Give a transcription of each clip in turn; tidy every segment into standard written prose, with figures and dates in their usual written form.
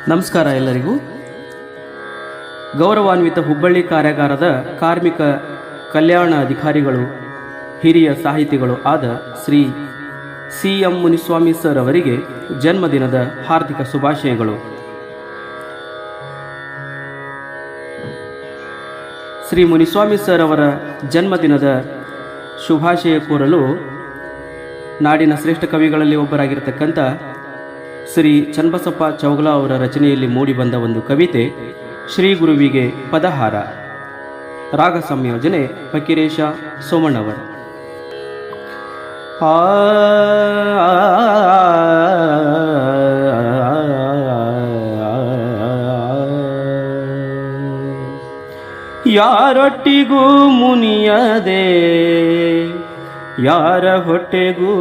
ನಮಸ್ಕಾರ ಎಲ್ಲರಿಗೂ. ಗೌರವಾನ್ವಿತ ಹುಬ್ಬಳ್ಳಿ ಕಾರ್ಯಾಗಾರದ ಕಾರ್ಮಿಕ ಕಲ್ಯಾಣ ಅಧಿಕಾರಿಗಳು, ಹಿರಿಯ ಸಾಹಿತಿಗಳು ಆದ ಶ್ರೀ ಸಿ.ಎಂ. ಮುನಿಸ್ವಾಮಿ ಸರ್ ಅವರಿಗೆ ಜನ್ಮದಿನದ ಹಾರ್ದಿಕ ಶುಭಾಶಯಗಳು. ಶ್ರೀ ಮುನಿಸ್ವಾಮಿ ಸರ್ ಅವರ ಜನ್ಮದಿನದ ಶುಭಾಶಯ ಕೋರಲು ನಾಡಿನ ಶ್ರೇಷ್ಠ ಕವಿಗಳಲ್ಲಿ ಒಬ್ಬರಾಗಿರ್ತಕ್ಕಂಥ ಶ್ರೀ ಚನ್ನಬಸಪ್ಪ ಚೌಗಲ ಅವರ ರಚನೆಯಲ್ಲಿ ಮೂಡಿಬಂದ ಒಂದು ಕವಿತೆ ಶ್ರೀ ಗುರುವಿಗೆ ಪದಹಾರ. ರಾಗ ಸಂಯೋಜನೆ ಫಕೀರೇಶ ಸೋಮಣ್ಣವರು. ಯಾರೊಟ್ಟಿಗೂ ಮುನಿಯದೆ, ಯಾರ ಹೊಟ್ಟೆಗೂ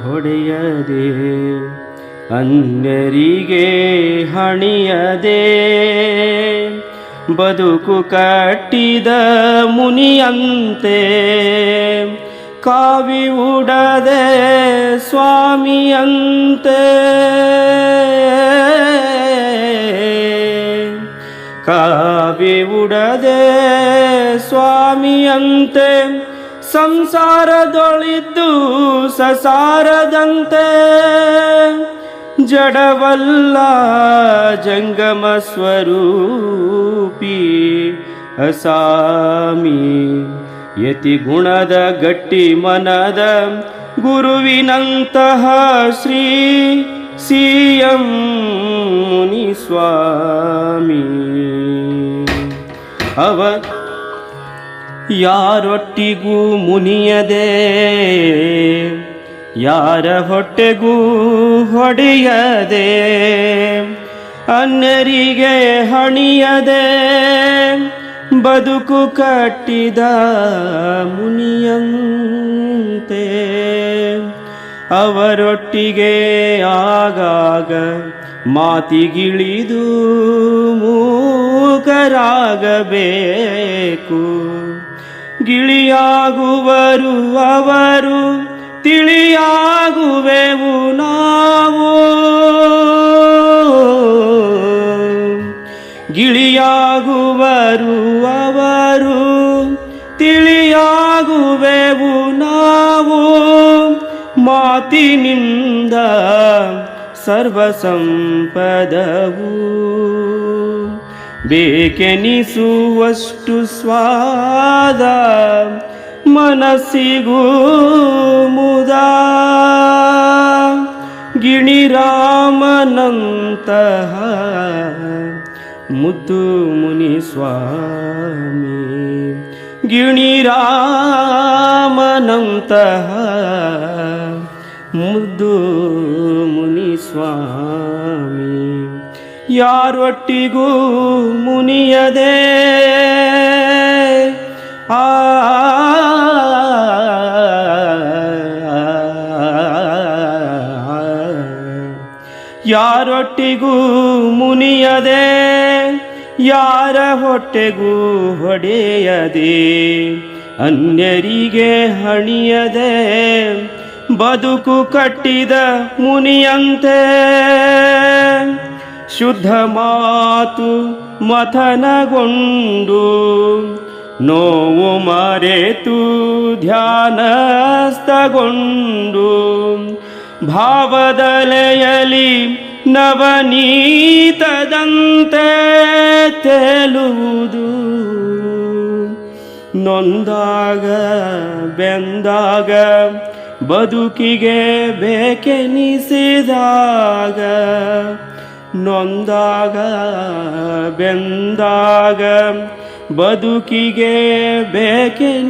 ಹೊಡೆಯದೆ, ಅನ್ಯರಿಗೆ ಹಣಿಯದೆ, ಬದುಕು ಕಟ್ಟಿದ ಮುನಿಯಂತೆ, ಕಾವಿ ಉಡದೆ ಸ್ವಾಮಿಯಂತೆ, ಕಾವಿ ಉಡದೆ ಸ್ವಾಮಿಯಂತೆ, ಸಂಸಾರದೊಳಿದ್ದು ಸಸಾರದಂತೆ, ಜಡವಲ್ಲ ಜಂಗಮ ಸ್ವರೂಪಿ ಅಸಾಮಿ, ಯತಿ ಗುಣದ ಗಟ್ಟಿ ಮನದ ಗುರುವಿನಂತಹ ಶ್ರೀ ಸಿ.ಎಂ. ಮುನಿಸ್ವಾಮಿ. ಅವ ಯಾರೊಟ್ಟಿಗೂ ಮುನಿಯದೆ, ಯಾರ ಹೊಟ್ಟೆಗೂ ಹೊಡೆಯದೆ, ಅನ್ಯರಿಗೆ ಹಣಿಯದೆ, ಬದುಕು ಕಟ್ಟಿದ ಮುನಿಯಂತೆ, ಅವರೊಟ್ಟಿಗೆ ಆಗಾಗ ಮಾತಿಗಿಳಿದು ಮೂಕರಾಗಬೇಕು, ಗಿಳಿಯಾಗುವರು ಅವರು, ತಿಳಿಯಾಗುವೆವು ನಾವು, ಗಿಳಿಯಾಗುವರು ಅವರು, ತಿಳಿಯಾಗುವೆವು ನಾವು, ಮಾತಿನಿಂದ ಸರ್ವ ಸಂಪದವು, ಬೇಕೆನಿಸುವಷ್ಟು ಸ್ವಾದ ಮನಸ್ಸಿಗೂ ಮುದ, ಗಿಣಿರಾಮನಂತಹ ಮುದ್ದು ಮುನಿಸ್ವಾಮಿ, ಗಿಣಿರಾಮನಂತಹ ಮುದ್ದು ಮುನಿಸ್ವಾಮಿ. ಯಾರೊಟ್ಟಿಗೂ ಮುನಿಯದೆ, ಯಾರೊಟ್ಟಿಗೂ ಮುನಿಯದೆ, ಯಾರ ಹೊಟ್ಟೆಗೂ ಹೊಡೆಯದೆ, ಅನ್ಯರಿಗೆ ಹಣಿಯದೆ, ಬದುಕು ಕಟ್ಟಿದ ಮುನಿಯಂತೆ, ಶುದ್ಧ ಮಾತು ಮಥನಗೊಂಡು, ನೋವು ಮರೆತು ಧ್ಯಾನಸ್ಥಗೊಂಡು, ಭಾವದಲೆಯಲಿ ನವನೀತದಂತೆ ತೇಲುವುದು, ನೊಂದಾಗ ಬೆಂದಾಗ ಬದುಕಿಗೆ ಬೇಕೆನಿಸಿದಾಗ, ನೊಂದಾಗ ಬೆಂದಾಗ ಬದುಕಿಗೆ ಬೇಕೆನಿಸಿದಾಗ,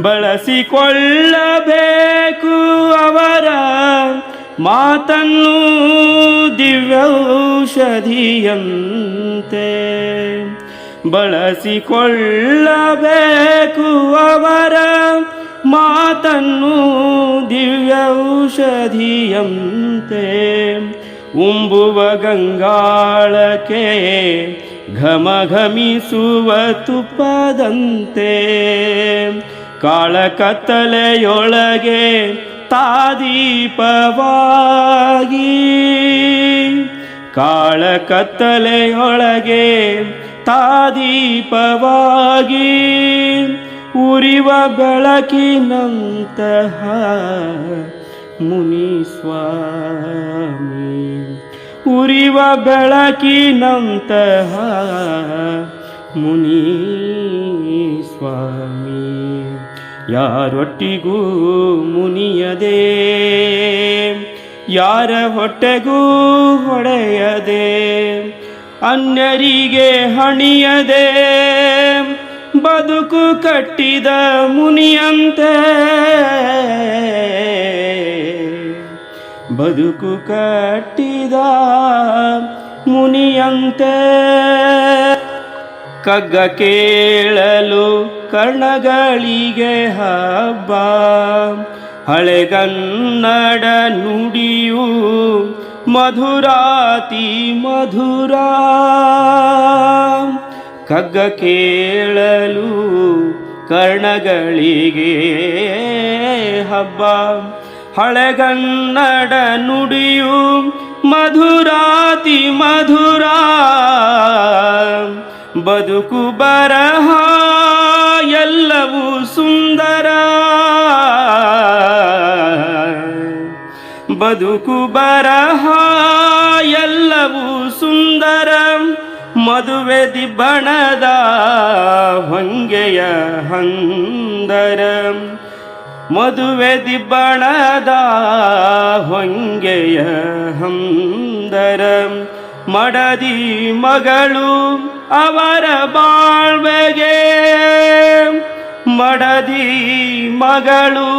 ಬಳಸಿಕೊಳ್ಳಬೇಕು ಅವರ ಮಾತನ್ನು ದಿವ್ಯೌಷಧಿಯಂತೆ, ಬಳಸಿಕೊಳ್ಳಬೇಕು ಅವರ ಮಾತನ್ನು ದಿವ್ಯೌಷಧಿಯಂತೆ, ಉಂಬುವ ಗಂಗಾಳಕ್ಕೆ ಘಮಘಮಿಸುವ ತುಪ್ಪದಂತೆ, ಕಾಳ ಕತ್ತಲೆಯೊಳಗೆ ತಾದೀಪವಾಗಿ ಕಾಳ ಕತ್ತಲೆಯೊಳಗೆ ತಾದೀಪವಾಗಿ ಉರಿವ ಬೆಳಕಿನಂತಹ ಮುನಿ ಸ್ವಾಮಿ, ಉರಿವ ಬೆಳಕಿನಂತಹ ಮುನಿ ಸ್ವಾಮಿ. ಯಾರೊಟ್ಟಿಗೂ ಮುನಿಯದೆ, ಯಾರ ಹೊಟ್ಟೆಗೂ ಹೊಡೆಯದೆ, ಅನ್ಯರಿಗೆ ಹಣಿಯದೆ ಬದುಕು ಕಟ್ಟಿದ ಮುನಿಯಂತೆ, ಬದುಕು ಕಟ್ಟಿದ ಮುನಿಯಂತೆ. ಕಗ್ಗ ಕೇಳಲು ಕರ್ಣಗಳಿಗೆ ಹಬ್ಬ, ಹಳೆಗನ್ನಡ ನುಡಿಯು ಮಧುರಾತಿ ಮಧುರ. ಕಗ್ಗ ಕೇಳಲು ಕರ್ಣಗಳಿಗೆ ಹಬ್ಬ, ಹಳೆಗನ್ನಡ ನುಡಿಯು ಮಧುರಾತಿ ಮಧುರ. ಬದುಕು ಬರಹ ಎಲ್ಲವೂ ಸುಂದರ, ಬದುಕು ಬರಹ ಎಲ್ಲವೂ ಸುಂದರ. ಮದುವೆ ದಿಬ್ಬಣದ ಹೊಂಗೆಯ ಹಂದರ, ಮದುವೆ ದಿಬ್ಬಣದ ಹೊಂಗೆಯ ಹಂದರ. ಮಡದಿ ಮಗಳು ಅವರ ಬಾಳ್ವೆಗೆ, ಮಡದಿ ಮಗಳು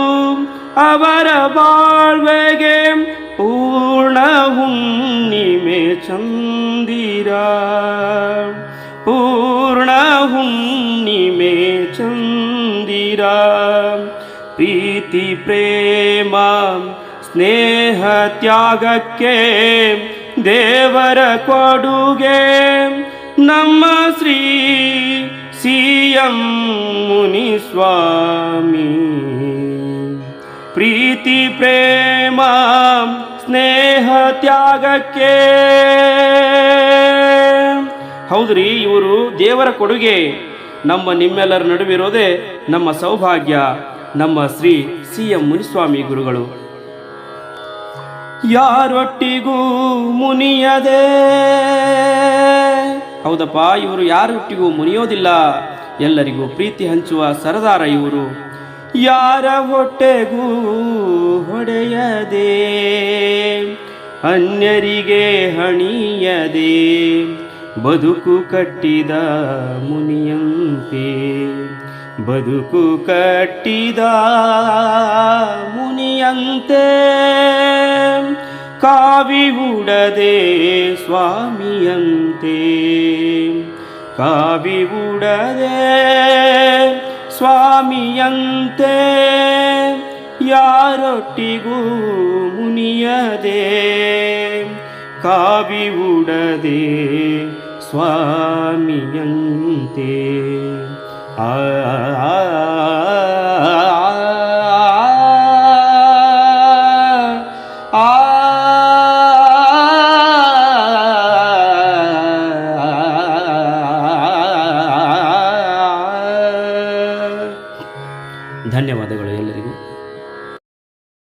ಅವರ ಬಾಳ್ವೆಗೆ ಪೂರ್ಣ ಹುಣ್ಣಿಮೆ ಚಂದಿರ, ಪೂರ್ಣ ಹುಣ್ಣಿಮೆ ಚಂದಿರ. ಪ್ರೀತಿ ಪ್ರೇಮ ಸ್ನೇಹ ತ್ಯಾಗಕ್ಕೆ ದೇವರ ಕೊಡುಗೆ ನಮ್ಮ ಶ್ರೀ ಸಿಎಂ ಮುನಿಸ್ವಾಮಿ. ಪ್ರೀತಿ ಪ್ರೇಮ ಸ್ನೇಹ ತ್ಯಾಗಕ್ಕೆ. ಹೌದ್ರಿ, ಇವರು ದೇವರ ಕೊಡುಗೆ. ನಮ್ಮ ನಿಮ್ಮೆಲ್ಲರ ನಡುವಿರೋದೇ ನಮ್ಮ ಸೌಭಾಗ್ಯ, ನಮ್ಮ ಶ್ರೀ ಸಿಎಂ ಮುನಿಸ್ವಾಮಿ ಗುರುಗಳು. ಯಾರೊಟ್ಟಿಗೂ ಮುನಿಯದೆ, ಹೌದಪ್ಪ, ಇವರು ಯಾರೊಟ್ಟಿಗೂ ಮುನಿಯೋದಿಲ್ಲ, ಎಲ್ಲರಿಗೂ ಪ್ರೀತಿ ಹಂಚುವ ಸರದಾರ ಇವರು. ಯಾರ ಹೊಟ್ಟೆಗೂ ಹೊಡೆಯದೆ, ಅನ್ಯರಿಗೆ ಹಣಿಯದೆ ಬದುಕು ಕಟ್ಟಿದ ಮುನಿಯಂತೆ, ಬದುಕು ಕಟ್ಟಿದ ಮುನಿಯಂತೆ. ಕಾವಿ ಉಡದೆ ಸ್ವಾಮಿಯಂತೆ, ಕಾವಿ ಉಡದೆ ಸ್ವಾಮಿಯಂತೆ. ಯಾರೊಟ್ಟಿಗೂ ಮುನಿಯದೆ, ಕಾವಿ ಉಡದೆ ಸ್ವಾಮಿಯಂತೆ. ಆ